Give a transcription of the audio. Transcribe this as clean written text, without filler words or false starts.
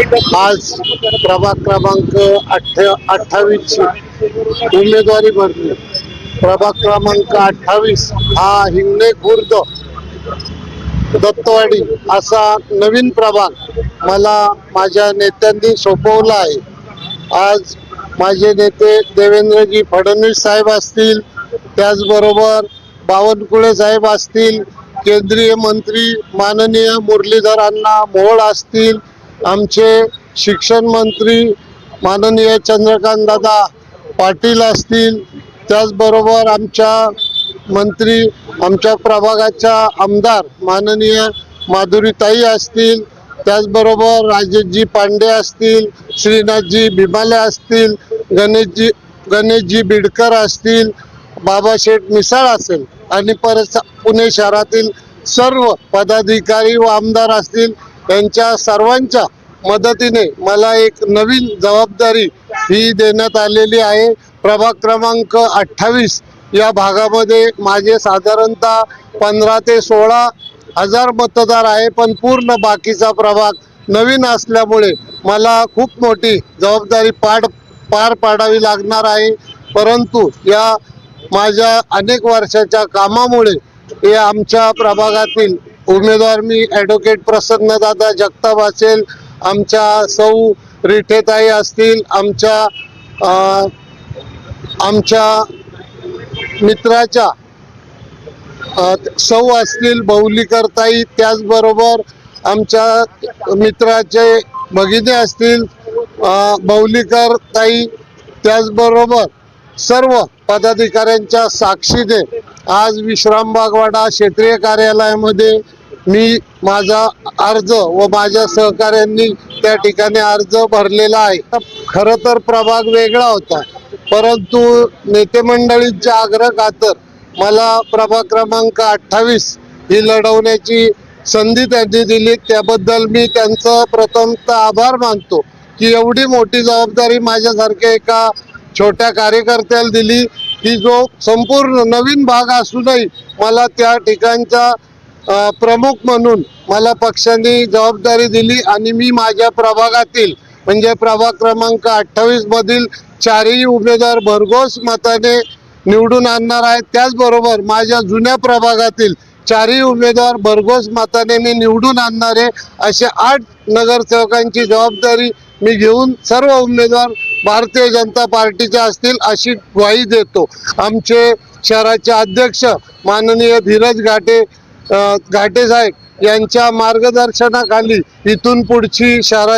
आज प्रभाग क्रमांक 28 ची उमेदवारी भरली। प्रभाग क्रमांक 28 हा हिंगणे खुर्द दत्तवाडी असा नवीन प्रभाग मला माझ्या नेत्यांनी सोपवला आहे। आज माझे नेते देवेंद्रजी फडणवीस साहेब असतील, त्याचबरोबर बावनकुळे साहेब असतील, केंद्रीय मंत्री माननीय मुरलीधर अण्णा मोहोळ असतील, आमचे शिक्षण मंत्री माननीय चंद्रकांत दादा पाटील असतील, त्याचबरोबर आमच्या प्रभागाच्या आमदार माननीय माधुरीताई असतील, त्याचबरोबर राजेशजी पांडे असतील, श्रीनाथजी भीमाले असतील, गणेशजी बिडकर असतील, बाबाशेठ मिसाळ असेल आणि पुणे शहरातील सर्व पदाधिकारी व आमदार असतील, यांच्या सर्वांच्या मदतीने मला एक नवीन जबाबदारी ही देण्यात आलेली आहे। प्रभाग क्रमांक 28 या भागामध्ये माझे साधारणतः 15 ते 16 हजार मतदार आहे, पण पूर्ण बाकीचा प्रभाग नवीन असल्यामुळे मला खूप मोठी जबाबदारी पार पाडावी लागणार आहे। परंतु या माझ्या अनेक वर्षाच्या कामामुळे या आमच्या प्रभागातील उमेदवार मी ॲडव्होकेट प्रसन्नदादा जगताप असेल, आमच्या सौ रिठेताई असतील, आमच्या मित्राच्या सौ असतील बौलीकरताई, त्याचबरोबर आमच्या मित्राचे भगिनी असतील बौलीकरताई, त्याचबरोबर सर्व पदाधिकाऱ्यांच्या साक्षीने आज विश्रामबागवाडा क्षेत्रीय कार्यालयामध्ये मी माझा अर्ज व माझ्या सहकाऱ्यांनी त्या ठिकाणी अर्ज भरलेला आहे। खरं तर प्रभाग वेगळा होता, परंतु नेते मंडळींच्या आग्रह खातर मला प्रभाग क्रमांक 28 ही लढवण्याची संधी त्यांनी दिली। त्याबद्दल मी त्यांचं प्रथमतः आभार मानतो की एवढी मोठी जबाबदारी माझ्यासारख्या एका छोट्या कार्यकर्त्याला दिली, की जो संपूर्ण नवीन भाग असूनही मला त्या ठिकाणचा प्रमुख म्हणून मला पक्षाने जबाबदारी दिली आणि मी माझ्या प्रभागातील म्हणजे प्रभाग क्रमांक 28 मधील चारही उमेदवार भरघोस मताने निवडून आणणार आहेत। त्याचबरोबर माझ्या जुन्या प्रभागातील चारही उमेदवार भरघोस मताने मी निवडून आणणारे असे 8 नगरसेवकांची जबाबदारी मी घेऊन सर्व उमेदवार भारतीय जनता पार्टीचे असतील अशी ग्वाही देतो। आमचे शहराचे अध्यक्ष माननीय धीरज घाटे साहेब यांच्या मार्गदर्शनाखाली इथून पुढची शहराची